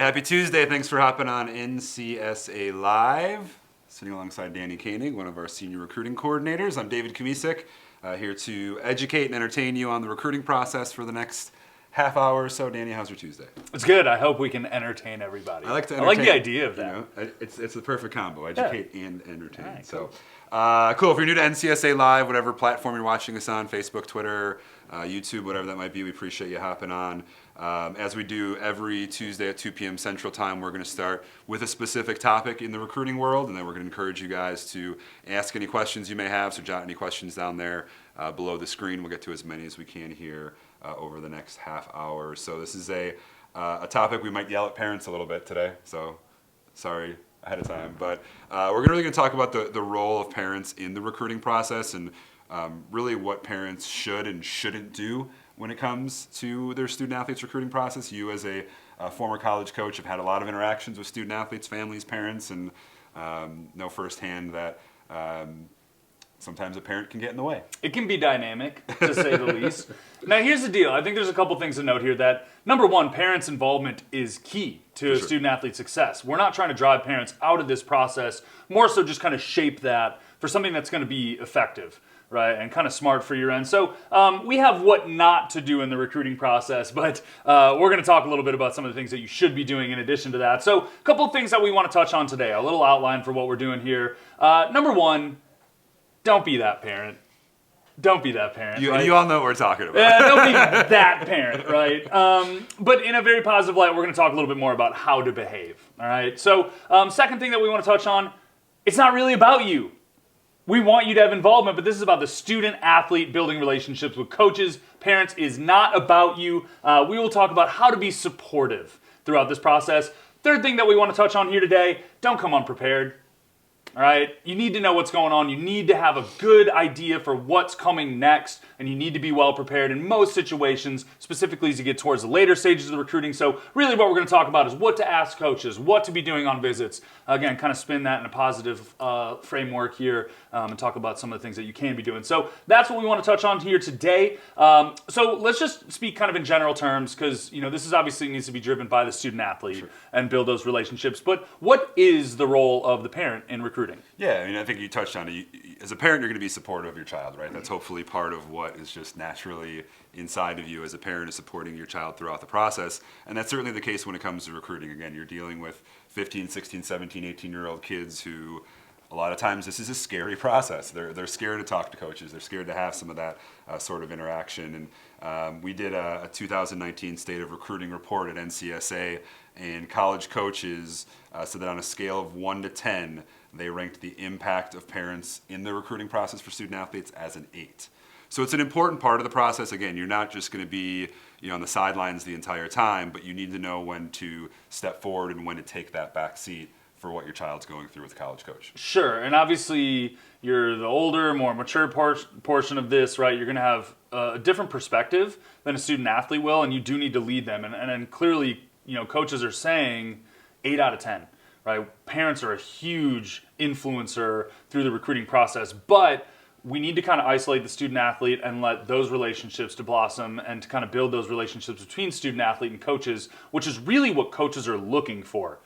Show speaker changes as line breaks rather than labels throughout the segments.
happy Tuesday. Thanks for hopping on NCSA Live. Sitting alongside Danny Koenig, one of our senior recruiting coordinators. I'm David Kamisic, here to educate and entertain you on the recruiting process for the next half hour or so. Danny, how's your Tuesday?
It's good. I hope we can entertain everybody.
I like to entertain.
I like the idea of that.
You know, it's the perfect combo, educate and entertain.
Right,
so, cool. If you're new to NCSA Live, whatever platform you're watching us on, Facebook, Twitter, YouTube, whatever that might be, we appreciate you hopping on. As we do every Tuesday at 2 p.m. Central Time, we're going to start with a specific topic in the recruiting world, and then we're going to encourage you guys to ask any questions you may have, so jot any questions down there below the screen. We'll get to as many as we can here over the next half hour. So this is a topic we might yell at parents a little bit today, so sorry ahead of time. But we're really going to talk about the role of parents in the recruiting process and really what parents should and shouldn't do when it comes to their student athletes recruiting process. You as a former college coach have had a lot of interactions with student athletes, families, parents, and know firsthand that sometimes a parent can get in the way.
It can be dynamic, to say the least. Now, here's the deal. I think there's a couple things to note here that, number one, parents' involvement is key to student-athlete success. We're not trying to drive parents out of this process, more so just kind of shape that for something that's going to be effective, right, and kind of smart for your end. So we have what not to do in the recruiting process, but we're going to talk a little bit about some of the things that you should be doing in addition to that. So a couple of things that we want to touch on today, a little outline for what we're doing here. Number one, don't be that parent. Don't be that parent.
You,
right?
you all know what we're talking about.
Don't be that parent, right? But in a very positive light, we're going to talk a little bit more about how to behave, all right? So second thing that we want to touch on, it's not really about you. We want you to have involvement, but this is about the student-athlete building relationships with coaches. Parents is not about you. We will talk about how to be supportive throughout this process. Third thing that we want to touch on here today, don't come unprepared. All right, you need to know what's going on. You need to have a good idea for what's coming next, and you need to be well prepared in most situations, specifically as you get towards the later stages of the recruiting. So really what we're going to talk about is what to ask coaches, what to be doing on visits. Again, kind of spin that in a positive framework here and talk about some of the things that you can be doing. So that's what we want to touch on here today. So let's just speak kind of in general terms because, you know, this is obviously needs to be driven by the student athlete and build those relationships. But what is the role of the parent in recruiting?
Yeah, I mean, I think you touched on it. As a parent, you're going to be supportive of your child, right? That's hopefully part of what is just naturally inside of you as a parent is supporting your child throughout the process. And that's certainly the case when it comes to recruiting. Again, you're dealing with 15, 16, 17, 18-year-old kids who a lot of times this is a scary process. They're scared to talk to coaches. They're scared to have some of that sort of interaction. And we did a 2019 State of Recruiting report at NCSA, and college coaches said that on a scale of 1 to 10, they ranked the impact of parents in the recruiting process for student athletes as an 8. So it's an important part of the process. Again, you're not just going to be on the sidelines the entire time, but you need to know when to step forward and when to take that back seat for what your child's going through with a college coach.
Sure, and obviously you're the older, more mature portion of this, right? You're going to have a different perspective than a student athlete will, and you do need to lead them. And clearly, coaches are saying 8 out of 10. Right? Parents are a huge influencer through the recruiting process, but we need to kind of isolate the student athlete and let those relationships to blossom and to kind of build those relationships between student athlete and coaches, which is really what coaches are looking for.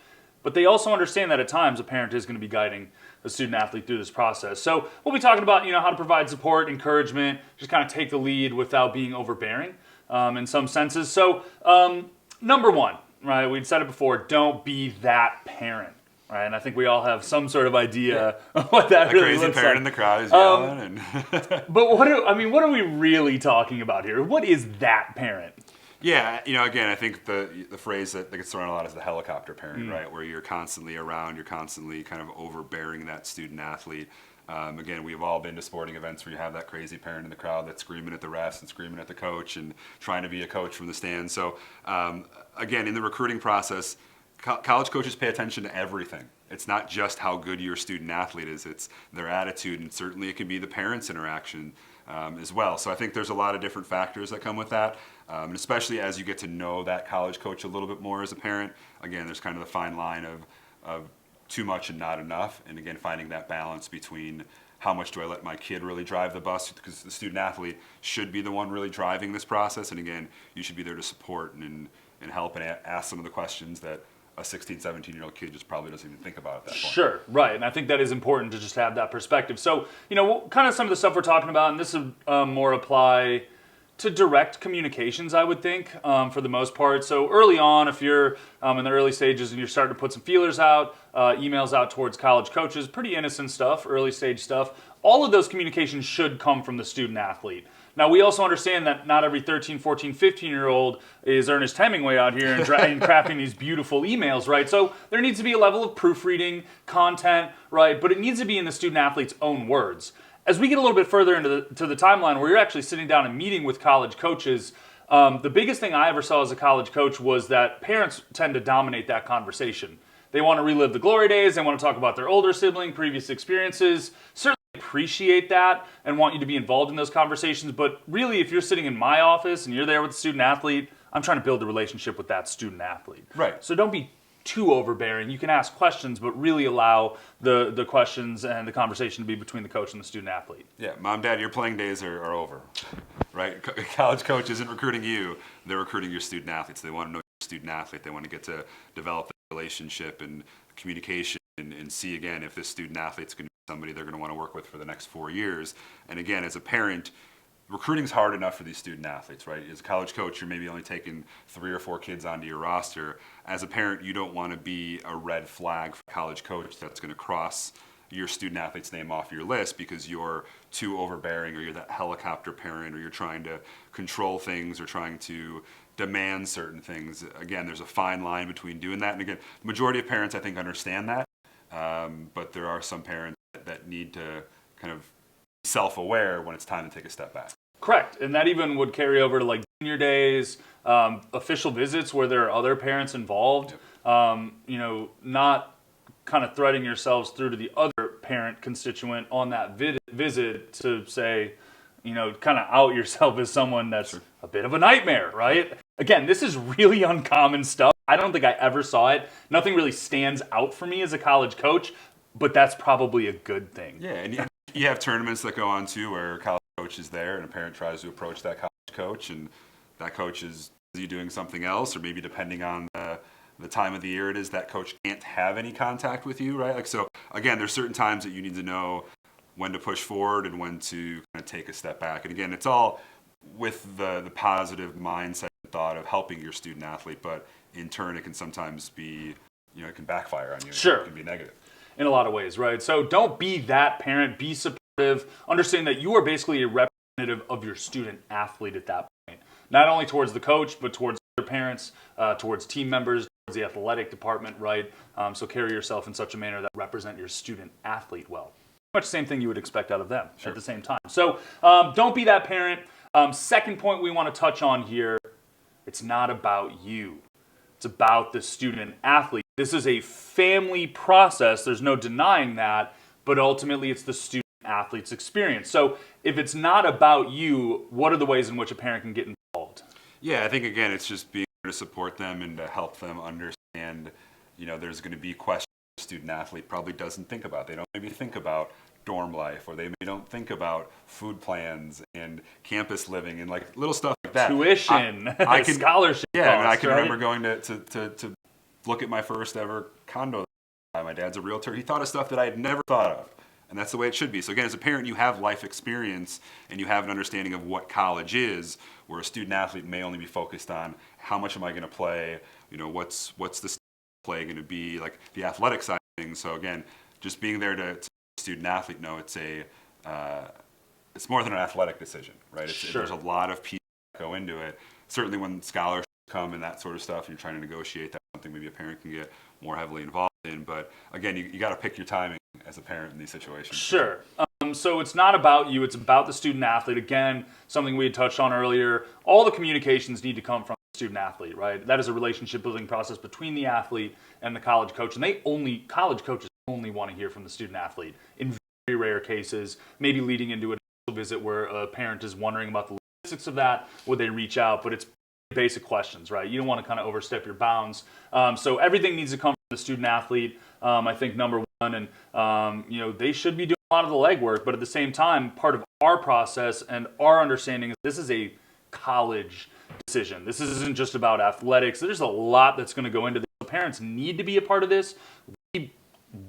But they also understand that at times a parent is going to be guiding a student athlete through this process. So we'll be talking about how to provide support, encouragement, just kind of take the lead without being overbearing in some senses. So number one, right, we'd said it before, don't be that parent, right? And I think we all have some sort of idea of what that really looks like.
Crazy parent in the crowd is yelling.
But what are we really talking about here? What is that parent?
Yeah, again, I think the phrase that gets thrown a lot is the helicopter parent, right? Where you're constantly around, you're constantly kind of overbearing that student athlete. Again, we've all been to sporting events where you have that crazy parent in the crowd that's screaming at the refs and screaming at the coach and trying to be a coach from the stands. So again, in the recruiting process, college coaches pay attention to everything. It's not just how good your student athlete is, it's their attitude, and certainly it can be the parents' interaction as well. So I think there's a lot of different factors that come with that, and especially as you get to know that college coach a little bit more as a parent. Again, there's kind of the fine line of too much and not enough, and again, finding that balance between how much do I let my kid really drive the bus, because the student athlete should be the one really driving this process, and again, you should be there to support and help and ask some of the questions that a 16, 17-year-old kid just probably doesn't even think about at that point.
Sure, right. And I think that is important to just have that perspective. So, kind of some of the stuff we're talking about, and this would more apply to direct communications, I would think, for the most part. So early on, if you're in the early stages and you're starting to put some feelers out, emails out towards college coaches, pretty innocent stuff, early stage stuff, all of those communications should come from the student athlete. Now, we also understand that not every 13, 14, 15-year-old is Ernest Hemingway out here and crafting these beautiful emails, right? So there needs to be a level of proofreading, content, right? But it needs to be in the student athlete's own words. As we get a little bit further into the timeline where you're actually sitting down and meeting with college coaches, the biggest thing I ever saw as a college coach was that parents tend to dominate that conversation. They want to relive the glory days. They want to talk about their older sibling, previous experiences. Certainly appreciate that and want you to be involved in those conversations. But really, if you're sitting in my office and you're there with the student athlete, I'm trying to build a relationship with that student athlete.
Right.
So don't be too overbearing. You can ask questions, but really allow the questions and the conversation to be between the coach and the student athlete.
Yeah, mom, dad, your playing days are over, right? College coach isn't recruiting you; they're recruiting your student athletes. They want to know your student athlete. They want to get to develop that relationship and communication, and see again if this student athlete's going to be somebody they're going to want to work with for the next 4 years. And again, as a parent, recruiting's hard enough for these student athletes, right? As a college coach, you're maybe only taking 3 or 4 kids onto your roster. As a parent, you don't want to be a red flag for a college coach that's going to cross your student athlete's name off your list because you're too overbearing, or you're that helicopter parent, or you're trying to control things or trying to demand certain things. Again, there's a fine line between doing that. And again, the majority of parents, I think, understand that. But there are some parents that need to kind of self-aware when it's time to take a step back.
Correct. And that even would carry over to like junior days, official visits where there are other parents involved.
Yep.
Not kind of threading yourselves through to the other parent constituent on that visit to say, kind of out yourself as someone that's
Sure.
a bit of a nightmare, right? Again, this is really uncommon stuff. I don't think I ever saw it. Nothing really stands out for me as a college coach, but that's probably a good thing.
Yeah, and you have tournaments that go on too where a college coach is there and a parent tries to approach that college coach, and that coach is busy doing something else, or maybe depending on the time of the year it is, that coach can't have any contact with you, right? Like, so again, there's certain times that you need to know when to push forward and when to kind of take a step back. And again, it's all with the positive mindset and thought of helping your student athlete, but in turn it can sometimes be, it can backfire on you.
Sure.
It can be negative.
In a lot of ways, right? So don't be that parent, be supportive, understand that you are basically a representative of your student athlete at that point. Not only towards the coach, but towards other parents, towards team members, towards the athletic department, right? So carry yourself in such a manner that represent your student athlete well. Much the same thing you would expect out of them
Sure.
at the same time. So don't be that parent. Second point we want to touch on here, it's not about you. It's about the student athlete. This is a family process. There's no denying that, but ultimately it's the student athlete's experience. So if it's not about you, what are the ways in which a parent can get involved?
Yeah, I think again, it's just being there to support them and to help them understand, there's going to be questions the student athlete probably doesn't think about. They don't maybe think about dorm life, or they maybe don't think about food plans and campus living and like little stuff like that.
Tuition,
I can,
scholarship
yeah,
costs,
I can
right?
remember going to look at my first ever condo. My dad's a realtor. He thought of stuff that I had never thought of. And that's the way it should be. So again, as a parent, you have life experience and you have an understanding of what college is, where a student athlete may only be focused on how much am I going to play, what's the play going to be, like the athletic side of things. So again, just being there to student athlete know it's more than an athletic decision, right?
Sure.
There's a lot of pieces that go into it. Certainly when scholarships come and that sort of stuff, you're trying to negotiate. That's something maybe a parent can get more heavily involved in. But again, you got to pick your timing as a parent in these situations.
Sure. So it's not about you, it's about the student athlete. Again, something we had touched on earlier, all the communications need to come from the student athlete, right? That is a relationship building process between the athlete and the college coach. And college coaches only want to hear from the student athlete in very rare cases, maybe leading into a visit where a parent is wondering about the logistics of that, would they reach out? But it's basic questions, right? You don't want to kind of overstep your bounds. So everything needs to come from the student athlete, I think, number one. And, they should be doing a lot of the legwork, but at the same time, part of our process and our understanding is this is a college decision. This isn't just about athletics. There's a lot that's going to go into this. parents need to be a part of this. We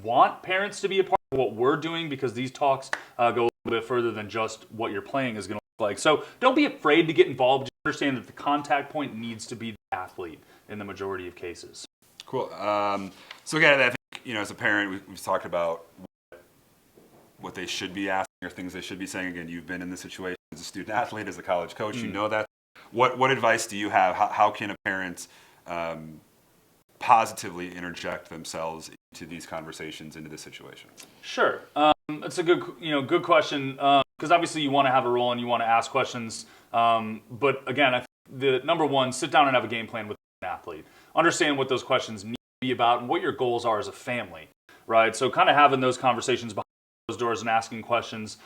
want parents to be a part of what we're doing because these talks go a little bit further than just what your playing is going to look like. So don't be afraid to get involved. Just understand that the contact point needs to be the athlete in the majority of cases.
Cool. So again, I think, as a parent, we've talked about what they should be asking or things they should be saying. Again, you've been in this situation as a student athlete, as a college coach, you know that. What advice do you have? How can a parent positively interject themselves into these conversations, into this situation?
Sure. That's a good question, because obviously you want to have a role and you want to ask questions. But again, I think the number one, sit down and have a game plan with an athlete. Understand what those questions need to be about and what your goals are as a family, right? So kind of having those conversations behind those doors and asking questions,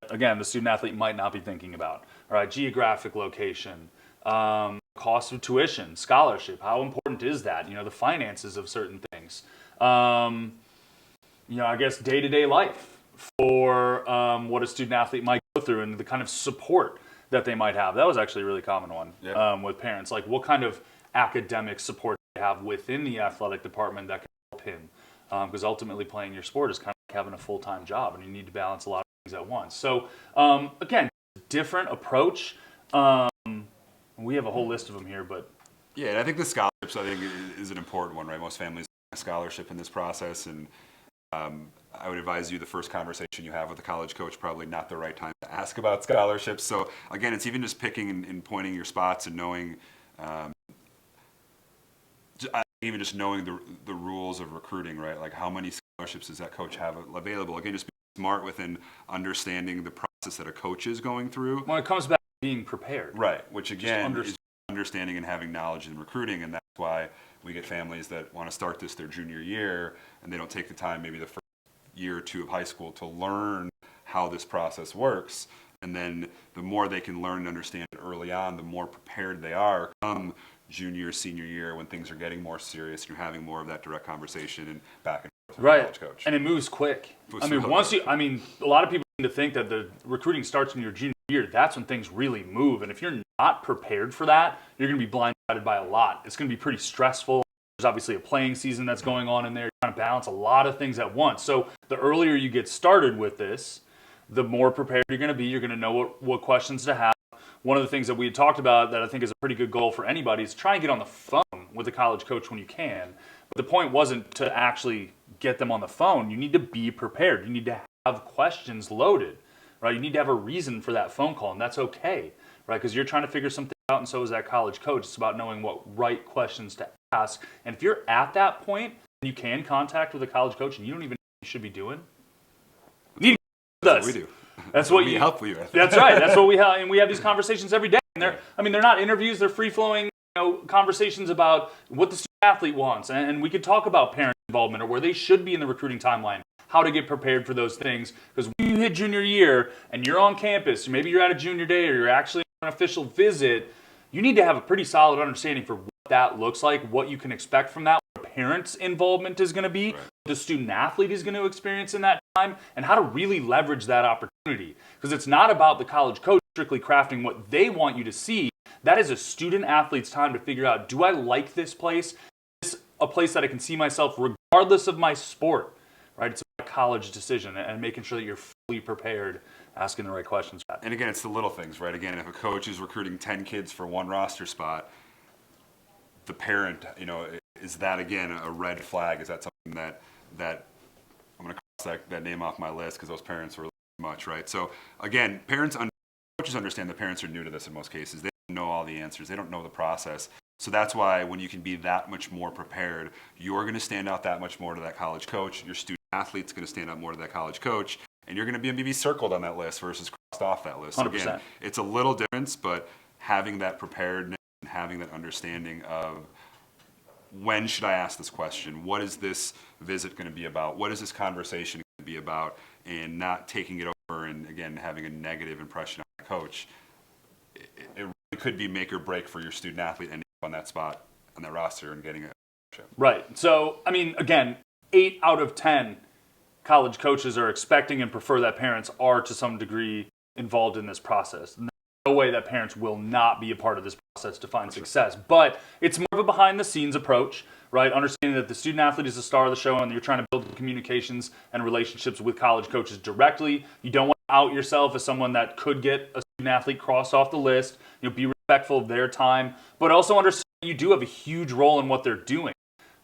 again, the student athlete might not be thinking about, right? Geographic location, cost of tuition, scholarship, how important is that? The finances of certain things. I guess day-to-day life for what a student athlete might go through and the kind of support that they might have. That was actually a really common one with parents. Like what kind of academic support they have within the athletic department that can help him. Because ultimately playing your sport is kind of like having a full-time job and you need to balance a lot of things at once. So again, different approach. We have a whole list of them here, but
yeah, and I think the scholarships is an important one, right? Most families have a scholarship in this process, and I would advise you the first conversation you have with a college coach, probably not the right time to ask about scholarships. So again, it's even just picking and pointing your spots and knowing, even just knowing the rules of recruiting, right? Like how many scholarships does that coach have available? Again, just be smart within understanding the process that a coach is going through.
When it comes back to being prepared.
Right, which again is understanding and having knowledge in recruiting, and that's why we get families that want to start this their junior year and they don't take the time maybe the first year or two of high school to learn how this process works. And then the more they can learn and understand it early on, the more prepared they are come junior, senior year when things are getting more serious. You're having more of that direct conversation and back and forth with the college coach.
And it moves quick. A lot of people seem to think that the recruiting starts in your junior year. That's when things really move. And if you're not prepared for that, you're going to be blindsided by a lot. It's going to be pretty stressful. There's obviously a playing season that's going on in there. You're trying to balance a lot of things at once. So the earlier you get started with this, the more prepared you're going to be. You're going to know what questions to have. One of the things that we had talked about that I think is a pretty good goal for anybody is try and get on the phone with a college coach when you can. But the point wasn't to actually get them on the phone. You need to be prepared. You need to have questions loaded, right? You need to have a reason for that phone call, and that's okay, right? Because you're trying to figure something out, and so is that college coach. It's about knowing what right questions to ask. And if you're at that point, you can contact with a college coach, and you don't even know what you should be doing.
That's what we do.
That's what
we help you with.
That's right. That's what we have, and we have these conversations every day. And they're not interviews; they're free-flowing, conversations about what the student athlete wants, and we could talk about parent involvement or where they should be in the recruiting timeline, how to get prepared for those things. Because when you hit junior year and you're on campus, maybe you're at a junior day or you're actually on an official visit, you need to have a pretty solid understanding for what that looks like, what you can expect from that, what a parent's involvement is going to be, what the student athlete is going to experience in that time, and how to really leverage that opportunity. Because it's not about the college coach strictly crafting what they want you to see. That is a student athlete's time to figure out, do I like this place? Is this a place that I can see myself regardless of my sport? Right? It's a college decision and making sure that you're fully prepared, asking the right questions.
And again, it's the little things, right? Again, if a coach is recruiting 10 kids for one roster spot, the parent, is that again a red flag? Is that something that I'm going to cross that name off my list because those parents were much, right? So again, coaches understand that parents are new to this in most cases. They don't know all the answers. They don't know the process. So that's why when you can be that much more prepared, you're going to stand out that much more to that college coach. Your student athlete's going to stand out more to that college coach, and you're going to be maybe circled on that list versus crossed off that list. So again, it's a little difference, but having that preparedness and having that understanding of when should I ask this question? What is this visit going to be about? What is this conversation going to be about? And not taking it over and, again, having a negative impression on the coach. It really could be make or break for your student athlete ending up on that spot, on that roster, and getting a chip. Right.
So, again, 8 out of 10 college coaches are expecting and prefer that parents are to some degree involved in this process. No way that parents will not be a part of this process to find success. But it's more of a behind-the-scenes approach, right? Understanding that the student athlete is the star of the show and you're trying to build communications and relationships with college coaches directly. You don't want to out yourself as someone that could get a student athlete crossed off the list. Be respectful of their time, but also understand you do have a huge role in what they're doing,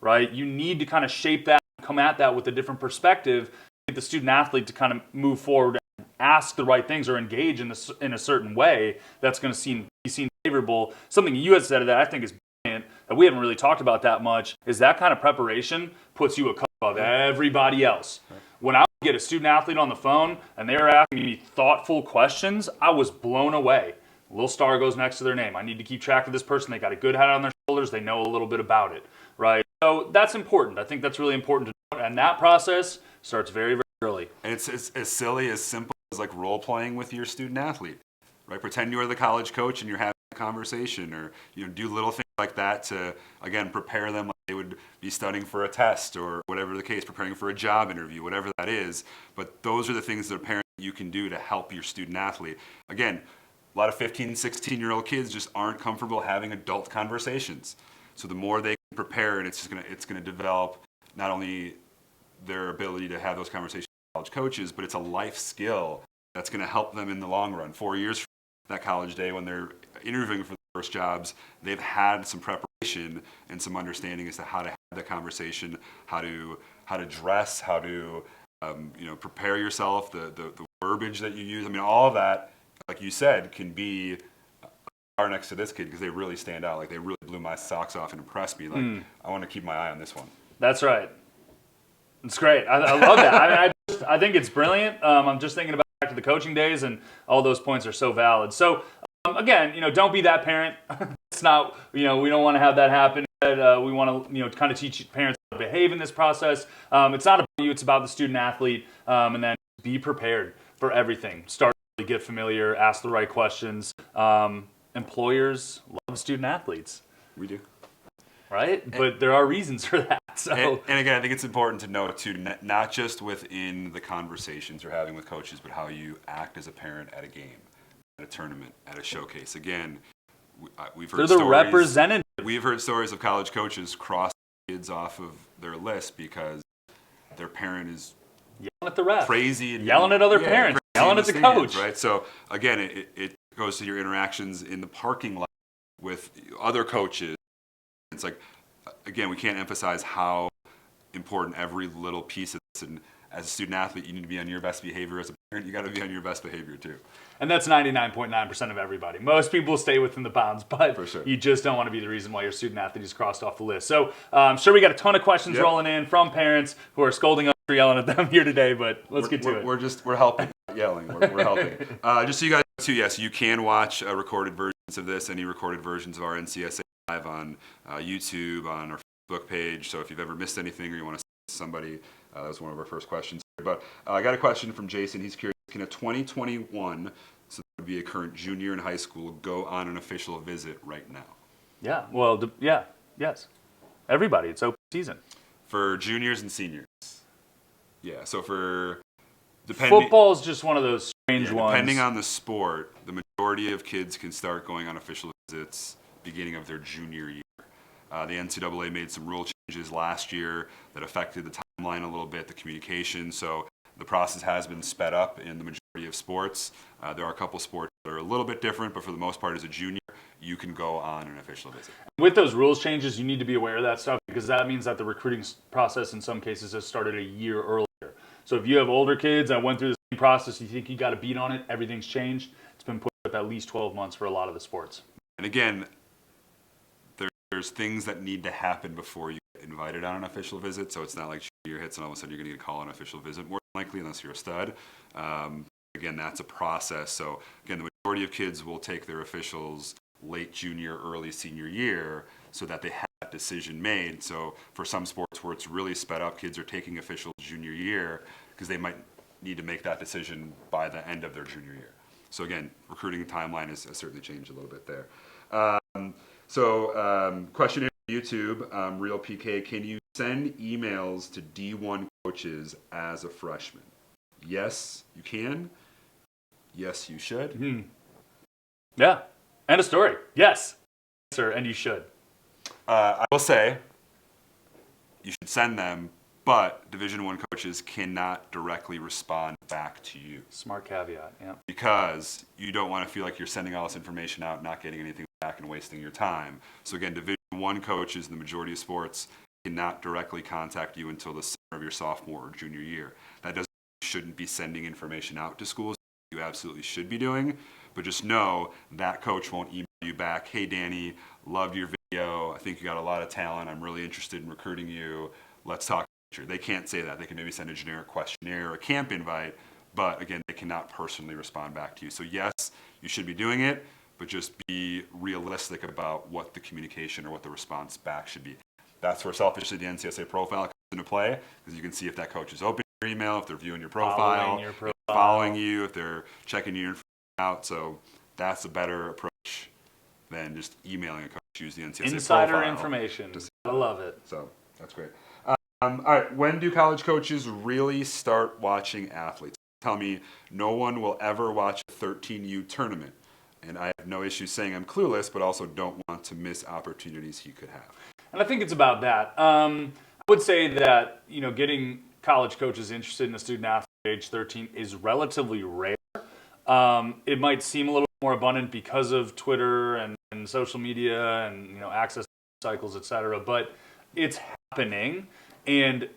right? You need to kind of shape that, come at that with a different perspective, get the student athlete to kind of move forward and ask the right things or engage in a certain way that's going to be seen favorable. Something you had said that I think is brilliant, that we haven't really talked about that much, is that kind of preparation puts you a cut above everybody else. Right. When I would get a student athlete on the phone and they were asking me thoughtful questions, I was blown away. A little star goes next to their name. I need to keep track of this person. They got a good head on their shoulders. They know a little bit about it, right? So that's important. I think that's really important to note. And that process starts very, very early.
And it's as silly, as simple as like role playing with your student athlete, right? Pretend you are the college coach and you're having a conversation, or do little things like that to, again, prepare them like they would be studying for a test or whatever the case, preparing for a job interview, whatever that is. But those are the things that a parent you can do to help your student athlete. Again, a lot of 15, 16-year-old kids just aren't comfortable having adult conversations. So the more they can prepare, and it's gonna develop not only their ability to have those conversations with college coaches, but it's a life skill that's gonna help them in the long run. 4 years from that college day when they're interviewing for the first jobs, they've had some preparation and some understanding as to how to have the conversation, how to dress, how to prepare yourself, the verbiage that you use. I mean, all of that, like you said, can be are next to this kid because they really stand out. Like, they really blew my socks off and impressed me. Like, I want to keep my eye on this one.
That's right. It's great. I love that. I think it's brilliant. I'm just thinking back to the coaching days, and all those points are so valid. So, again, don't be that parent. It's not, we don't want to have that happen. We want to, kind of teach parents how to behave in this process. It's not about you. It's about the student athlete. And then be prepared for everything. Start to get familiar. Ask the right questions. Employers love student athletes.
We do.
Right? But there are reasons for that. So.
And again, I think it's important to note, too, not just within the conversations you're having with coaches, but how you act as a parent at a game, at a tournament, at a showcase. Again, we've heard
They're the representative.
We've heard stories of college coaches cross kids off of their list because their parent is
yelling at the ref,
crazy, and
yelling at other parents, yelling at the coach.
Right. So again, it goes to your interactions in the parking lot with other coaches. It's like, again, we can't emphasize how important every little piece of this. And as a student athlete, you need to be on your best behavior. As a parent, you got to be on your best behavior too.
And that's 99.9% of everybody. Most people stay within the bounds, but
for sure,
you just don't want to be the reason why your student athlete is crossed off the list. So I'm sure we got a ton of questions rolling in from parents who are scolding us for yelling at them here today, but let's get to it.
We're helping, not yelling. We're helping. Just so you guys know too, yes, you can watch recorded versions of this, any recorded versions of our NCSA Live on YouTube, on our Facebook page. So if you've ever missed anything or you want to see somebody, that was one of our first questions. But I got a question from Jason. He's curious, can a 2021, so that would be a current junior in high school, go on an official visit right now?
Yeah, well, yes. Everybody, it's open season.
For juniors and seniors. Yeah, so for...
Football is just one of those strange ones.
Depending on the sport, the majority of kids can start going on official visits beginning of their junior year. The NCAA made some rule changes last year that affected the timeline a little bit, the communication. So the process has been sped up in the majority of sports. There are a couple sports that are a little bit different, but for the most part, as a junior, you can go on an official visit.
With those rules changes, you need to be aware of that stuff because that means that the recruiting process in some cases has started a year earlier. So if you have older kids that went through the same process, you think you got a beat on it, everything's changed. It's been pushed up at least 12 months for a lot of the sports.
And again, there's things that need to happen before you get invited on an official visit. So it's not like your hits and all of a sudden you're going to get a call on an official visit, more than likely, unless you're a stud. Again, that's a process. So again, the majority of kids will take their officials late junior, early senior year so that they have that decision made. So for some sports where it's really sped up, kids are taking officials junior year because they might need to make that decision by the end of their junior year. So again, recruiting timeline has certainly changed a little bit there. Question on YouTube, Real PK, can you send emails to D1 coaches as a freshman? Yes, you can. Yes, you should.
Mm-hmm. Yeah, end of story. Yes, sir, and you should.
I will say, you should send them, but Division I coaches cannot directly respond back to you.
Smart caveat, yeah.
Because you don't want to feel like you're sending all this information out, not getting anything back, and wasting your time. So again, Division I coaches in the majority of sports cannot directly contact you until the summer of your sophomore or junior year. That doesn't mean you shouldn't be sending information out to schools. You absolutely should be doing, but just know that coach won't email you back, hey Danny, loved your video, I think you got a lot of talent, I'm really interested in recruiting you, let's talk. They can't say that. They can maybe send a generic questionnaire or a camp invite, but again, they cannot personally respond back to you. So yes, you should be doing it, but just be realistic about what the communication or what the response back should be. That's where selfishly the NCSA profile comes into play, because you can see if that coach is opening your email, if they're viewing your profile, following you, if they're checking your information out. So that's a better approach than just emailing a coach. Use the NCSA
Insider
profile.
information. I love it.
So that's great. All right, when do college coaches really start watching athletes? Tell me no one will ever watch a 13U tournament. And I have no issue saying I'm clueless, but also don't want to miss opportunities he could have.
And I think it's about that. I would say that, getting college coaches interested in a student athlete at age 13 is relatively rare. It might seem a little more abundant because of Twitter and social media and, access cycles, et cetera, but it's happening. And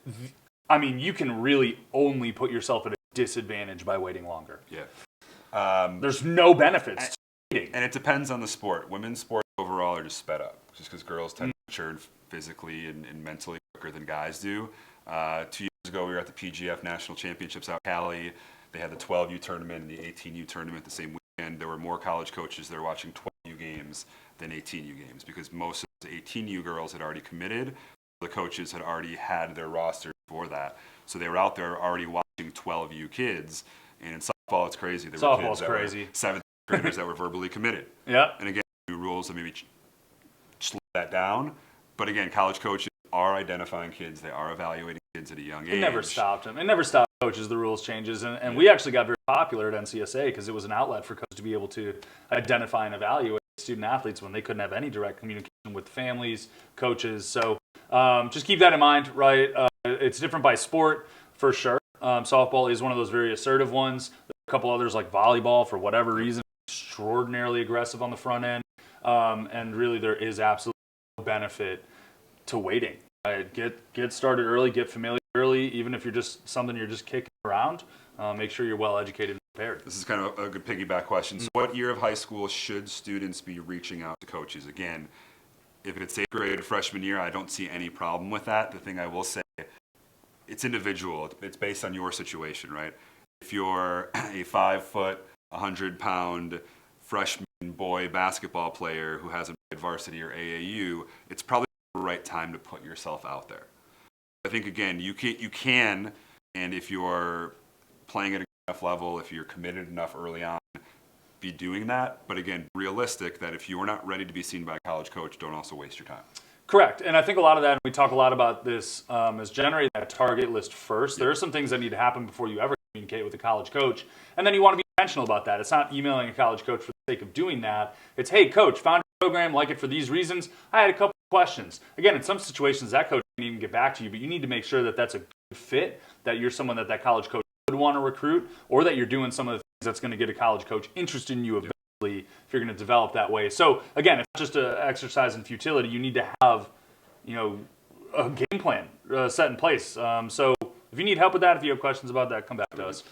you can really only put yourself at a disadvantage by waiting longer.
Yeah.
There's no benefits to waiting.
And it depends on the sport. Women's sports overall are just sped up, just because girls tend to mature physically and mentally quicker than guys do. 2 years ago, we were at the PGF National Championships out in Cali. They had the 12U tournament and the 18U tournament the same weekend. There were more college coaches that were watching 12U games than 18U games, because most of the 18U girls had already committed. The coaches had already had their roster for that. So they were out there already watching 12U kids. And in softball, it's crazy. There were kids that were seventh graders that were verbally committed.
Yeah.
And again, new rules that maybe slow that down. But again, college coaches are identifying kids. They are evaluating kids at a young age.
It never stopped them. It never stopped coaches, the rules changes. And we actually got very popular at NCSA because it was an outlet for coaches to be able to identify and evaluate student athletes when they couldn't have any direct communication with families, coaches. So just keep that in mind, right? It's different by sport for sure. Softball is one of those very assertive ones. There are a couple others like volleyball, for whatever reason, extraordinarily aggressive on the front end. And really there is absolutely no benefit to waiting. Right? Get started early, get familiar early, even if you're just kicking around. Make sure you're well educated and prepared.
This is kind of a good piggyback question. So what year of high school should students be reaching out to coaches? Again, if it's 8th grade freshman year, I don't see any problem with that. The thing I will say, it's individual. It's based on your situation, right? If you're a 5 foot, 100-pound freshman boy basketball player who hasn't played varsity or AAU, it's probably the right time to put yourself out there. I think, again, you can, and if you're playing at a good enough level, if you're committed enough early on, be doing that. But again, realistic that if you're not ready to be seen by a college coach, don't also waste your time.
Correct. And I think a lot of that, and we talk a lot about this, is generating that target list first. There are some things that need to happen before you ever communicate with a college coach. And then you want to be intentional about that. It's not emailing a college coach for the sake of doing that. It's, hey, coach, found a program, like it for these reasons. I had a couple of questions. Again, in some situations, that coach didn't even get back to you, but you need to make sure that that's a good fit, that you're someone that college coach would want to recruit, or that you're doing some of the things that's going to get a college coach interested in you eventually if you're going to develop that way. So again, it's not just an exercise in futility. You need to have, a game plan set in place. So if you need help with that, if you have questions about that, come back to us.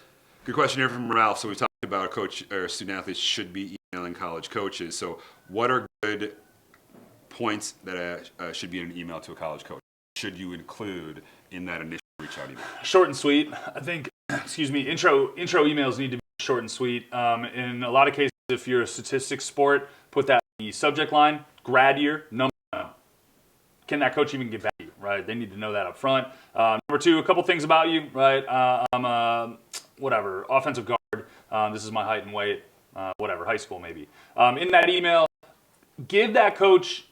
Good question here from Ralph. So we talked about a coach or student athletes should be emailing college coaches. So what are good points that should be in an email to a college coach? Should you include in that initial reach out email?
Short and sweet. I think, intro emails need to be short and sweet. In a lot of cases, if you're a statistics sport, put that in the subject line, grad year, number. Can that coach even get back to you, right? They need to know that up front. Number two, a couple things about you, right? I'm a, offensive guard. This is my height and weight, high school maybe. In that email, give that coach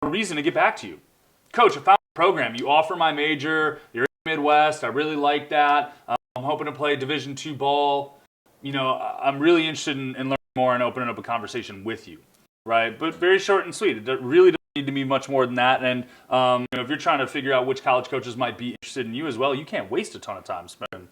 a reason to get back to you. Coach, I found a program. You offer my major. You're in the Midwest. I really like that. I'm hoping to play Division II ball. I'm really interested in learning more and opening up a conversation with you, right? But very short and sweet. It really doesn't need to be much more than that. And if you're trying to figure out which college coaches might be interested in you as well, you can't waste a ton of time spending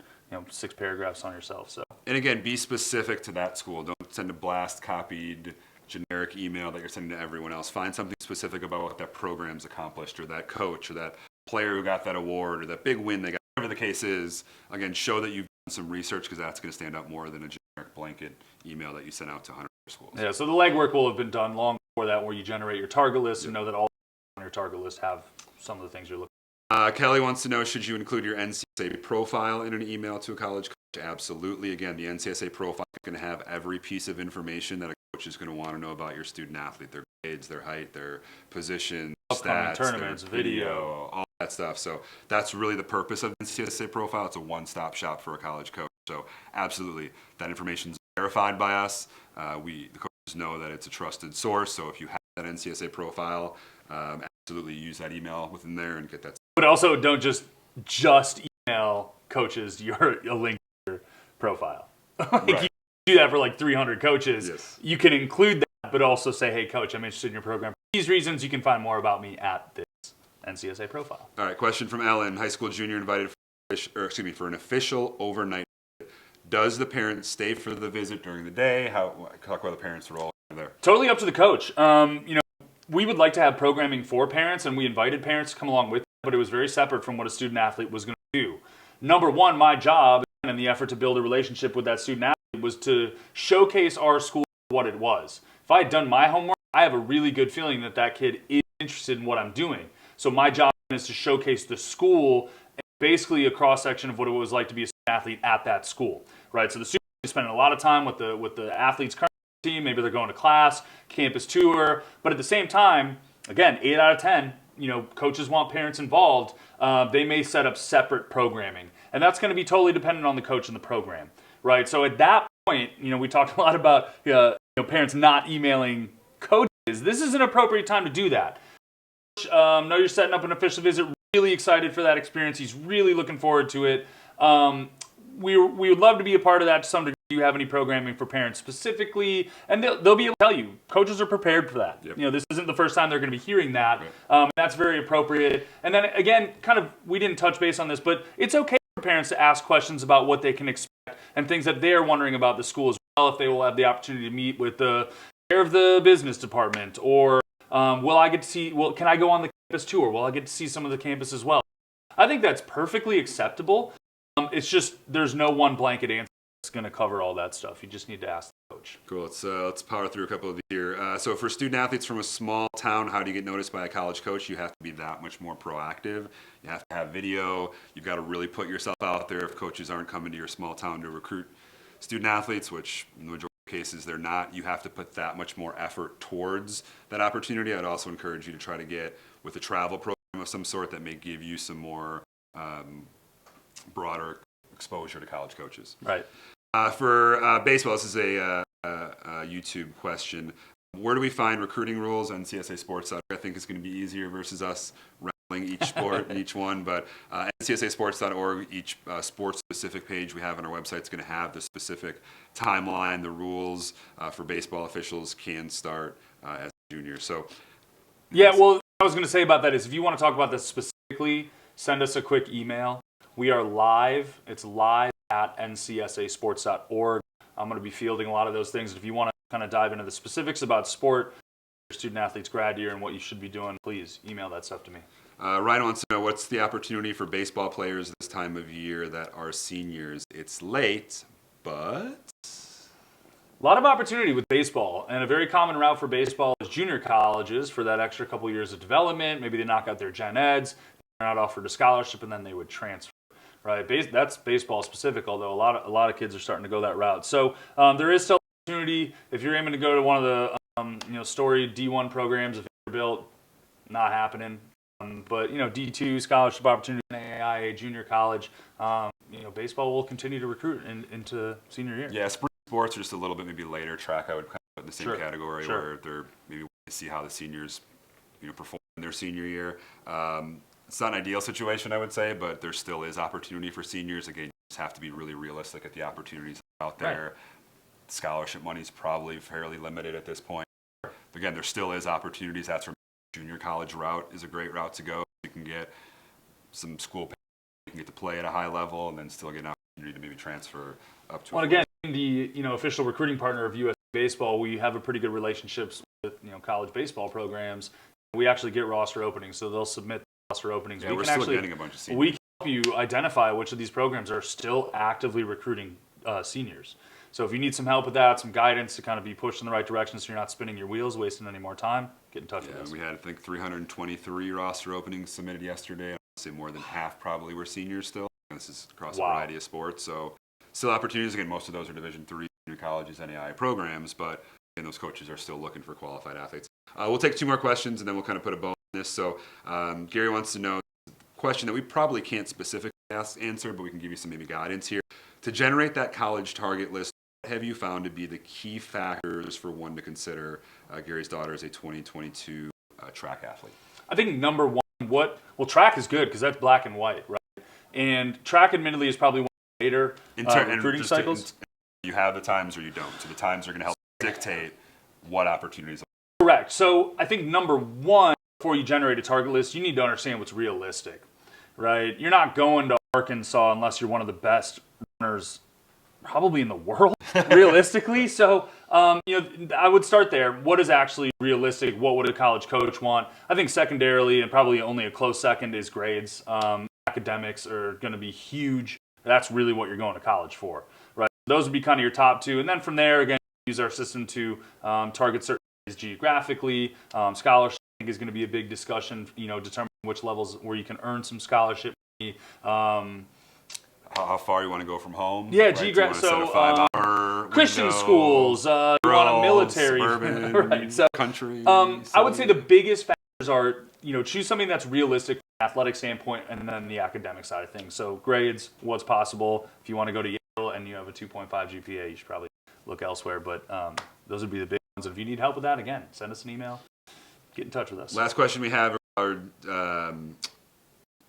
6 paragraphs on yourself. So,
and again, be specific to that school. Don't send a blast copied generic email that you're sending to everyone else. Find something specific about what that program's accomplished, or that coach, or that player who got that award, or that big win they got. Whatever the case is, again, show that you've done some research, because that's going to stand out more than a generic blanket email that you send out to 100 schools.
Yeah, so the legwork will have been done long before that, where you generate your target list and know that all on your target list have some of the things you're looking for.
Kelly wants to know, should you include your NCSA profile in an email to a college coach? Absolutely. Again, the NCSA profile is going to have every piece of information that a coach is going to want to know about your student athlete, their grades, their height, their position,
upcoming
stats,
tournaments, video,
all that stuff. So that's really the purpose of the NCSA profile. It's a one-stop shop for a college coach. So absolutely, that information is verified by us. The coaches know that it's a trusted source. So if you have that NCSA profile, absolutely use that email within there and get that.
But also, don't just email coaches a link to your profile.
Right.
You do that for like 300 coaches.
Yes.
You can include that, but also say, hey, coach, I'm interested in your program. For these reasons, you can find more about me at this NCSA profile.
All right, question from Ellen. High school junior invited for an official overnight. Does the parent stay for the visit during the day? Talk about the parents' role there.
Totally up to the coach. We would like to have programming for parents, and we invited parents to come along with, but it was very separate from what a student athlete was going to do. Number one, my job in the effort to build a relationship with that student athlete was to showcase our school for what it was. If I had done my homework, I have a really good feeling that that kid is interested in what I'm doing. So my job is to showcase the school and basically a cross-section of what it was like to be a student athlete at that school, right? So the student is spending a lot of time with the athletes currently team, maybe they're going to class, campus tour, but at the same time, again, 8 out of 10, coaches want parents involved. They may set up separate programming, and that's going to be totally dependent on the coach and the program, right? So at that point, we talked a lot about parents not emailing coaches. This is an appropriate time to do that. Know you're setting up an official visit. Really excited for that experience. He's really looking forward to it. We would love to be a part of that to some degree. Do you have any programming for parents specifically? And they'll be able to tell you. Coaches are prepared for that. Yep. This isn't the first time they're going to be hearing that. Right. That's very appropriate. And then again, we didn't touch base on this, but it's okay for parents to ask questions about what they can expect and things that they're wondering about the school as well, if they will have the opportunity to meet with the chair of the business department, or can I go on the campus tour? Will I get to see some of the campus as well? I think that's perfectly acceptable. It's just there's no one blanket answer that's going to cover all that stuff. You just need to ask the coach.
Cool. Let's power through a couple of these here. So for student athletes from a small town, how do you get noticed by a college coach? You have to be that much more proactive. You have to have video. You've got to really put yourself out there. If coaches aren't coming to your small town to recruit student athletes, which in the majority of cases they're not, you have to put that much more effort towards that opportunity. I'd also encourage you to try to get with a travel program of some sort that may give you some more broader exposure to college coaches.
Right.
For baseball, this is a YouTube question. Where do we find recruiting rules on CSA Sports? I think it's going to be easier versus us rattling each sport and each one, but NCSAsports.org, each sports-specific page we have on our website is going to have the specific timeline, the rules for baseball officials can start as a junior. So,
yeah, well, what I was going to say about that is if you want to talk about this specifically, send us a quick email. We are live. It's live at ncsasports.org. I'm going to be fielding a lot of those things. If you want to kind of dive into the specifics about sport, your student athlete's grad year, and what you should be doing, please email that stuff to me.
Ryan wants to know, what's the opportunity for baseball players this time of year that are seniors? It's late, but...
A lot of opportunity with baseball, and a very common route for baseball is junior colleges for that extra couple years of development. Maybe they knock out their gen eds, they're not offered a scholarship, and then they would transfer. Right, that's baseball specific. Although a lot of kids are starting to go that route. So there is still opportunity if you're aiming to go to one of the storied D1 programs of Vanderbilt. Not happening. But D2 scholarship opportunity in AIA junior college. Baseball will continue to recruit into senior year.
Yeah, spring sports are just a little bit maybe later track. I would kind of put in the same category where they're maybe wanting to see how the seniors perform in their senior year. It's not an ideal situation, I would say, but there still is opportunity for seniors. Again, you just have to be really realistic at the opportunities out there. Right. Scholarship money is probably fairly limited at this point. But again, there still is opportunities. That's from junior college route is a great route to go. You can get some school pay, you can get to play at a high level, and then still get an opportunity to maybe transfer up to.
Well, again, the official recruiting partner of USA Baseball, we have a pretty good relationships with college baseball programs. We actually get roster openings, so they'll submit roster openings.
Yeah, we're still getting a bunch of seniors.
We can help you identify which of these programs are still actively recruiting seniors. So if you need some help with that, some guidance to kind of be pushed in the right direction so you're not spinning your wheels, wasting any more time, get in touch with us.
We had, I think, 323 roster openings submitted yesterday. I'd say more than half probably were seniors still. This is across a variety of sports. So still opportunities. Again, most of those are Division III junior colleges, NAIA programs, but again, those coaches are still looking for qualified athletes. We'll take 2 more questions, and then we'll kind of put a bow on this. So Gary wants to know a question that we probably can't specifically answer, but we can give you some maybe guidance here. To generate that college target list, what have you found to be the key factors for one to consider? Gary's daughter is a 2022 track athlete.
I think number one, track is good because that's black and white, right? And track, admittedly, is probably one of the later recruiting cycles.
You have the times or you don't. So the times are going to help dictate what opportunities.
Correct. So I think number one, before you generate a target list, you need to understand what's realistic, right? You're not going to Arkansas unless you're one of the best runners probably in the world, realistically. So, I would start there. What is actually realistic? What would a college coach want? I think secondarily, and probably only a close second, is grades. Academics are going to be huge. That's really what you're going to college for, right? Those would be kind of your top 2. And then from there, again, use our system to target certain areas geographically. Scholarship, I think, is going to be a big discussion, determining which levels where you can earn some scholarship.
How far you want to go from home?
Yeah,
right?
geographic. So,
5-hour
Christian
window,
schools, you want a military,
suburban,
right? So,
country.
I would say the biggest factors are, choose something that's realistic from an athletic standpoint, and then the academic side of things. So, grades, what's possible. If you want to go to Yale and you have a 2.5 GPA, you should probably look elsewhere. But those would be the big ones. If you need help with that, again, send us an email. Get in touch with us.
Last question we have are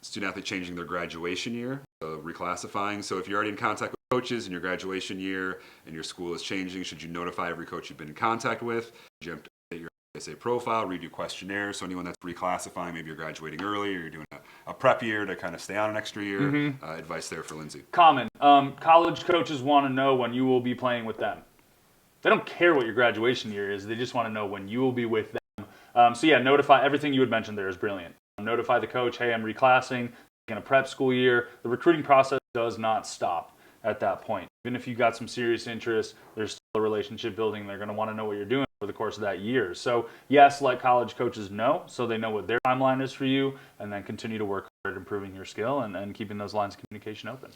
student athlete changing their graduation year, so reclassifying. So if you're already in contact with coaches in your graduation year and your school is changing, should you notify every coach you've been in contact with? Should you have to update your NCSA profile, redo questionnaires? So anyone that's reclassifying, maybe you're graduating early or you're doing a prep year to kind of stay on an extra year. Advice there for Lindsay.
Common. College coaches want to know when you will be playing with them. They don't care what your graduation year is. They just want to know when you will be with them. So yeah, notify. Everything you had mentioned there is brilliant. Notify the coach, hey, I'm reclassing, in a prep school year. The recruiting process does not stop at that point. Even if you got some serious interest, there's still a relationship building. They're going to want to know what you're doing over the course of that year. So yes, let college coaches know so they know what their timeline is for you, and then continue to work hard at improving your skill and keeping those lines of communication open.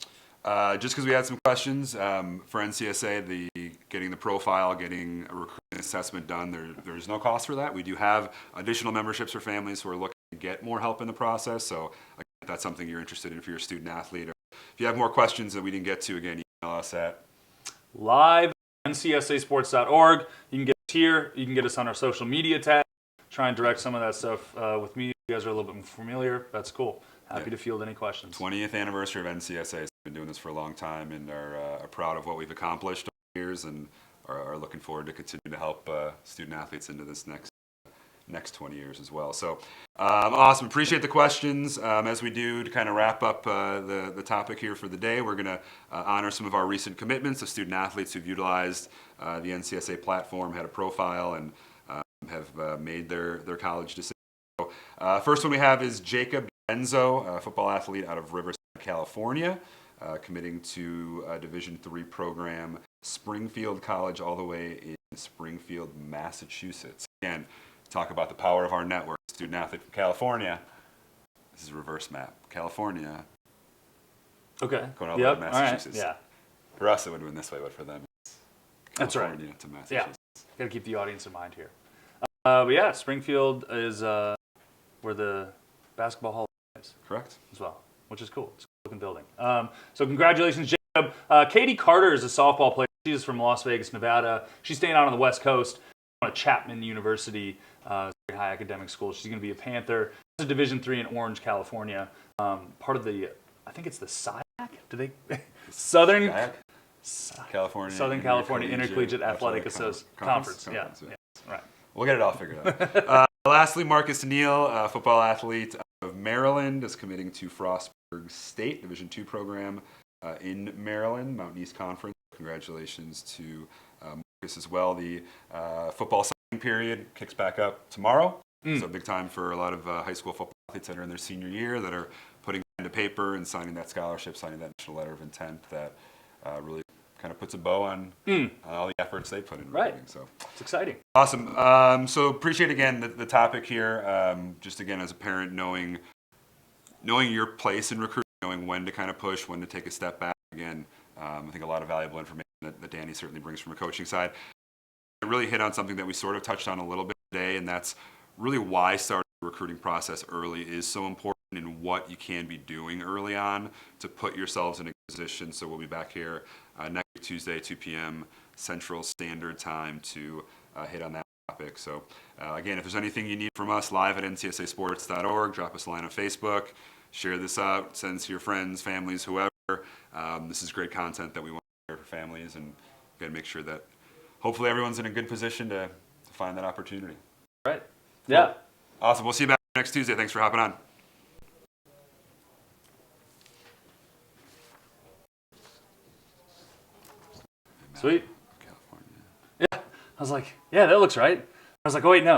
Just because we had some questions for NCSA, getting the profile, getting a recruiting assessment done, there's no cost for that. We do have additional memberships for families who are looking to get more help in the process. So if that's something you're interested in for your student athlete, or if you have more questions that we didn't get to, again, email us at live@ncsasports.org. You can get us here. You can get us on our social media tab. Try and direct some of that stuff with me. You guys are a little bit more familiar. That's cool. Happy to field any questions. 20th anniversary of NCSA. We've been doing this for a long time and are proud of what we've accomplished over the years, and are looking forward to continuing to help student athletes into this next 20 years as well. So awesome. Appreciate the questions. As we do to kind of wrap up the topic here for the day, we're going to honor some of our recent commitments of student athletes who've utilized the NCSA platform, had a profile, and have made their college decision. So, first one we have is Jacob Enzo, a football athlete out of Riverside, California, committing to a Division III program, Springfield College, all the way in Springfield, Massachusetts. Again, talk about the power of our network. Student athlete from California. This is a reverse map. California.
Okay.
Going all the way to Massachusetts.
All right. Yeah.
For us, it would have been this way, but for them, it's California to Massachusetts.
Yeah. Got to keep the audience in mind here. But yeah, Springfield is where the Basketball Hall is.
Correct.
As well, which is cool. It's a cool looking building. So congratulations, Jacob. Katie Carter is a softball player. She's from Las Vegas, Nevada. She's staying out on the West Coast at Chapman University, very high academic school. She's going to be a Panther. It's a Division III in Orange, California. Part of the, I think it's the SIAC? Do they? Southern California Intercollegiate Athletic Conference. Yeah, right.
We'll get it all figured out. Lastly, Marcus Neal, football athlete of Maryland, is committing to Frostburg State Division II program in Maryland, Mountain East Conference. Congratulations to Marcus as well. The football signing period kicks back up tomorrow. So big time for a lot of high school football athletes that are in their senior year that are putting pen to paper and signing that scholarship, signing that initial letter of intent that really kind of puts a bow on all the efforts they put in recruiting. So
it's exciting.
Awesome. So appreciate again the topic here. Just again as a parent, knowing your place in recruiting, knowing when to kind of push, when to take a step back. Again, I think a lot of valuable information that Danny certainly brings from a coaching side. I really hit on something that we sort of touched on a little bit today, and that's really why starting the recruiting process early is so important and what you can be doing early on to put yourselves in a position. So we'll be back here next Tuesday, 2 p.m. Central Standard Time to hit on that topic. So again, if there's anything you need from us, live at ncsasports.org, drop us a line on Facebook, share this out, send this to your friends, families, whoever. This is great content that we want to share for families, and we've got to make sure that hopefully everyone's in a good position to find that opportunity.
Right. Yeah.
Cool. Awesome. We'll see you back next Tuesday. Thanks for hopping on.
Sweet.
California.
Yeah. I was like, yeah, that looks right. I was like, oh, wait, no.